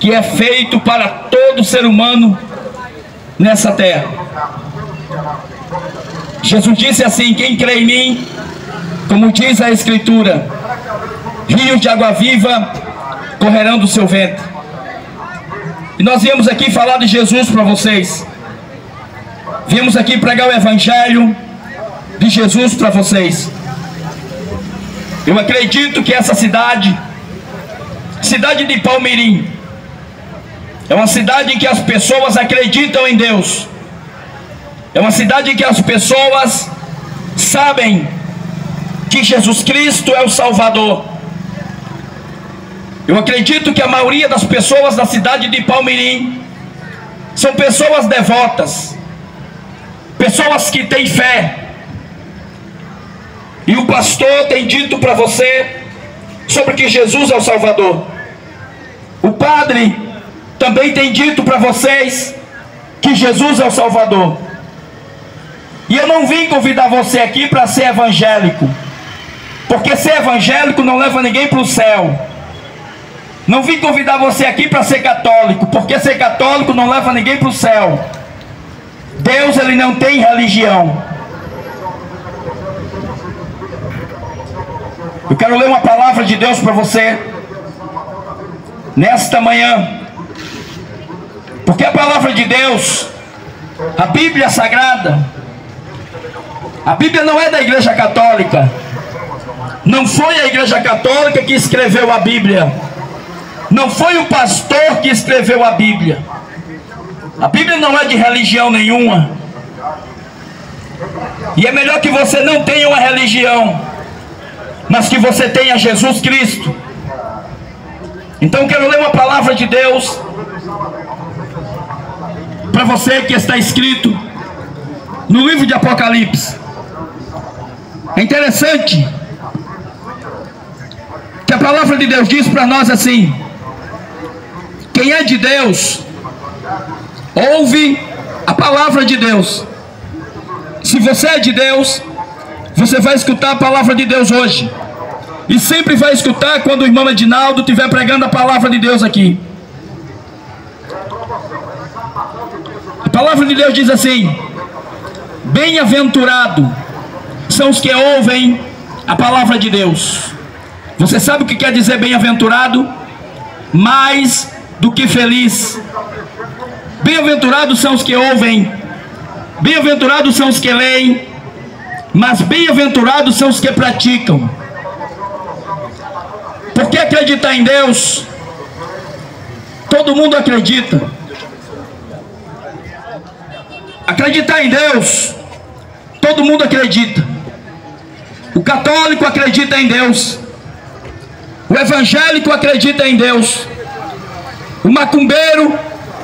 que é feito para todo ser humano nessa terra. Jesus disse assim: quem crê em mim, como diz a Escritura, rios de água viva correrão do seu ventre. E nós viemos aqui falar de Jesus para vocês. Viemos aqui pregar o Evangelho de Jesus para vocês. Eu acredito que essa cidade de Palmirim, é uma cidade em que as pessoas acreditam em Deus. É uma cidade em que as pessoas sabem que Jesus Cristo é o Salvador. Eu acredito que a maioria das pessoas da cidade de Palmirim são pessoas devotas, pessoas que têm fé. E o pastor tem dito para você sobre que Jesus é o Salvador. O padre também tem dito para vocês que Jesus é o Salvador. E eu não vim convidar você aqui para ser evangélico, porque ser evangélico não leva ninguém para o céu. Não vim convidar você aqui para ser católico, porque ser católico não leva ninguém para o céu. Deus, ele não tem religião. Eu quero ler uma palavra de Deus para você nesta manhã, porque a palavra de Deus, a Bíblia Sagrada, a Bíblia não é da Igreja Católica. Não foi a Igreja Católica que escreveu a Bíblia. Não foi o pastor que escreveu a Bíblia. A Bíblia não é de religião nenhuma. E é melhor que você não tenha uma religião, mas que você tenha Jesus Cristo. Então eu quero ler uma palavra de Deus para você, que está escrito no livro de Apocalipse. É interessante que a palavra de Deus diz para nós assim: quem é de Deus ouve a palavra de Deus. Se você é de Deus, você vai escutar a palavra de Deus hoje, e sempre vai escutar quando o irmão Edinaldo estiver pregando a palavra de Deus aqui. A palavra de Deus diz assim: bem-aventurado são os que ouvem a palavra de Deus. Você sabe o que quer dizer bem-aventurado? Mais do que feliz. Bem-aventurados são os que ouvem, bem-aventurados são os que leem, mas bem-aventurados são os que praticam. Porque acreditar em Deus, todo mundo acredita. Acreditar em Deus, todo mundo acredita. O católico acredita em Deus, o evangélico acredita em Deus, o macumbeiro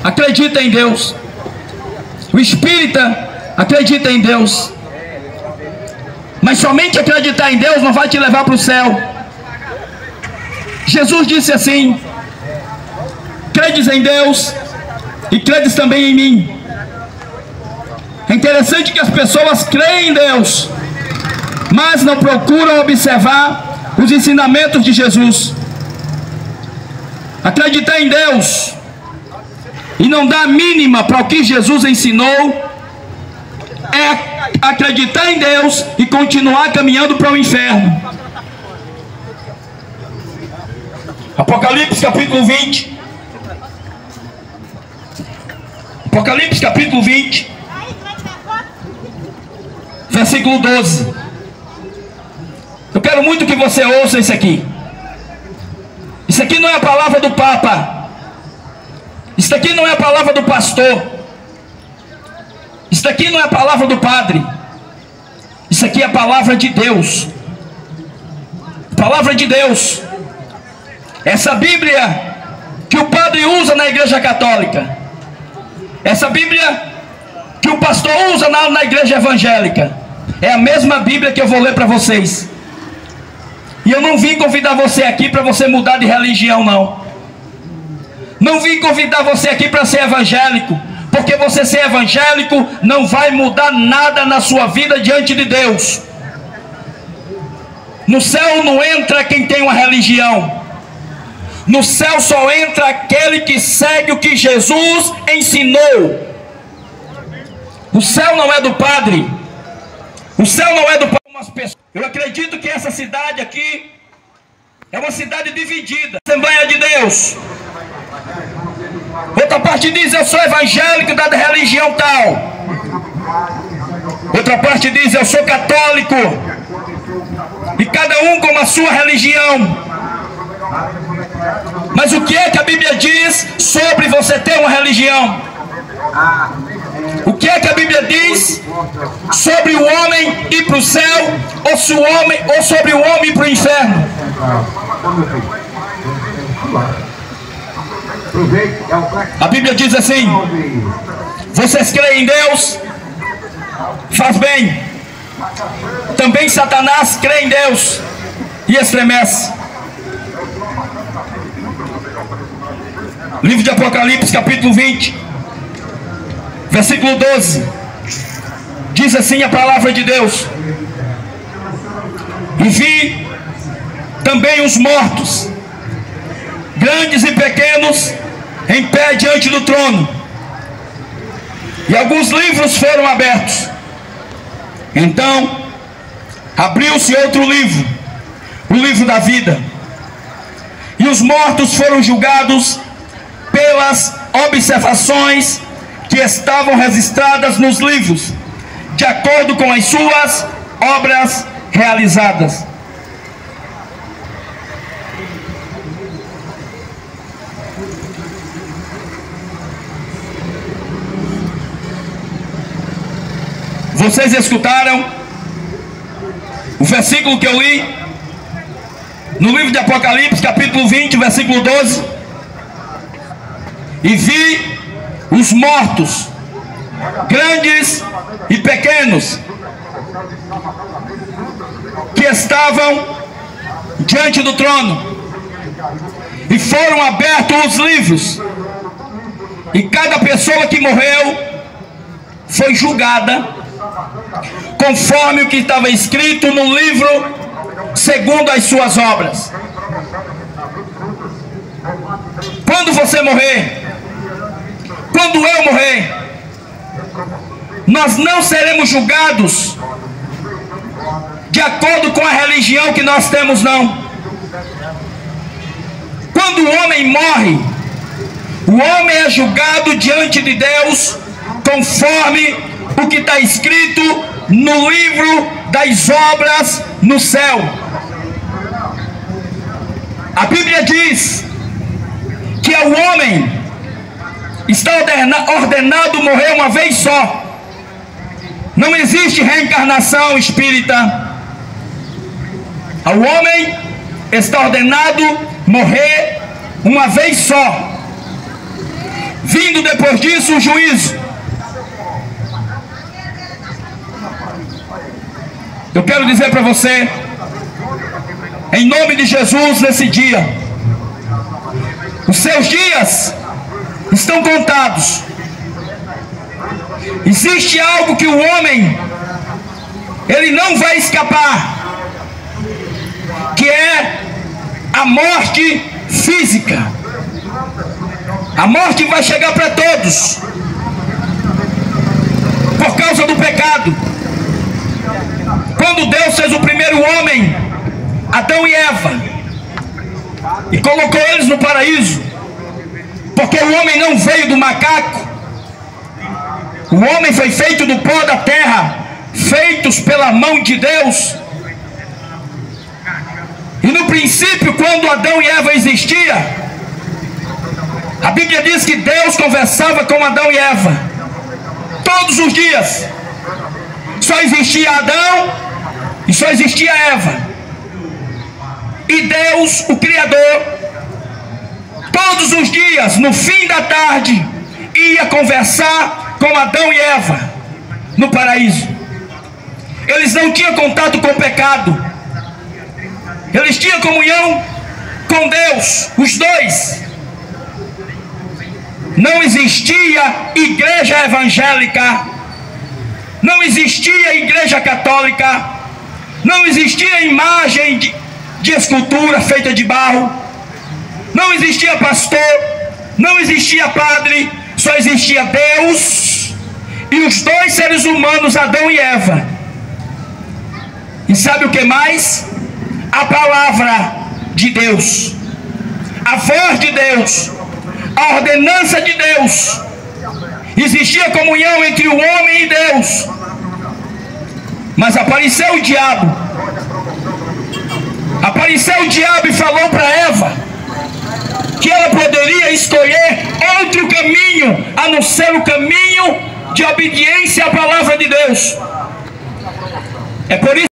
acredita em Deus, o espírita acredita em Deus. Mas somente acreditar em Deus não vai te levar para o céu. Jesus disse assim: credes em Deus e credes também em mim. É interessante que as pessoas creem em Deus, mas não procuram observar os ensinamentos de Jesus. Acreditar em Deus e não dar a mínima para o que Jesus ensinou é acreditar em Deus e continuar caminhando para o inferno. Apocalipse capítulo 20. Apocalipse capítulo 20, versículo 12. Eu quero muito que você ouça isso aqui. Isso aqui não é a palavra do Papa. Isso aqui não é a palavra do pastor. Isso aqui não é a palavra do padre. Isso aqui é a palavra de Deus. Palavra de Deus. Essa Bíblia que o padre usa na Igreja Católica, essa Bíblia que o pastor usa na Igreja Evangélica, é a mesma Bíblia que eu vou ler para vocês. E eu não vim convidar você aqui para você mudar de religião, não. Não vim convidar você aqui para ser evangélico, porque você ser evangélico não vai mudar nada na sua vida diante de Deus. No céu não entra quem tem uma religião. No céu só entra aquele que segue o que Jesus ensinou. O céu não é do padre. O céu não é do padre. Eu acredito que essa cidade aqui é uma cidade dividida. Assembleia de Deus. Outra parte diz: eu sou evangélico da religião tal. Outra parte diz: eu sou católico. E cada um com a sua religião. Mas o que é que a Bíblia diz sobre você ter uma religião? O que é que a Bíblia diz sobre o homem ir para o céu, ou sobre o homem ir para o inferno? A Bíblia diz assim: vocês creem em Deus? Faz bem. Também Satanás crê em Deus e estremece. Livro de Apocalipse, capítulo 20, versículo 12. Diz assim a palavra de Deus: e vi também os mortos, grandes e pequenos, em pé diante do trono, e alguns livros foram abertos. Então abriu-se outro livro, o livro da vida, e os mortos foram julgados pelas observações que estavam registradas nos livros, de acordo com as suas obras realizadas. Vocês escutaram o versículo que eu li no livro de Apocalipse, capítulo 20, versículo 12. E vi os mortos, grandes e pequenos, que estavam diante do trono, e foram abertos os livros, e cada pessoa que morreu foi julgada conforme o que estava escrito no livro, segundo as suas obras. Quando você morrer, quando eu morrer, nós não seremos julgados de acordo com a religião que nós temos, não. Quando o homem morre, o homem é julgado diante de Deus conforme o que está escrito no livro das obras no céu. A Bíblia diz que o homem está ordenado morrer uma vez só. Não existe reencarnação espírita. O homem está ordenado morrer uma vez só. Vindo depois disso o juízo. Eu quero dizer para você, em nome de Jesus, nesse dia, os seus dias estão contados. Existe algo que o homem, ele não vai escapar, que é a morte física. A morte vai chegar para todos, por causa do pecado. Quando Deus fez o primeiro homem, Adão e Eva, e colocou eles no paraíso, porque o homem não veio do macaco, o homem foi feito do pó da terra, feitos pela mão de Deus. E no princípio, quando Adão e Eva existiam, a Bíblia diz que Deus conversava com Adão e Eva todos os dias. Só existia Adão e só existia Eva. E Deus, o Criador, todos os dias, no fim da tarde, ia conversar com Adão e Eva no paraíso. Eles não tinham contato com o pecado. Eles tinham comunhão com Deus, os dois. Não existia igreja evangélica, não existia igreja católica, não existia imagem de escultura feita de barro. não existia pastor, não existia padre, só existia Deus e os dois seres humanos, Adão e Eva. E sabe o que mais? A palavra de Deus, a voz de Deus, a ordenança de Deus. Existia comunhão entre o homem e Deus. Mas apareceu o diabo. Apareceu o diabo e falou para Eva que ela poderia escolher outro caminho, a não ser o caminho de obediência à palavra de Deus. É por isso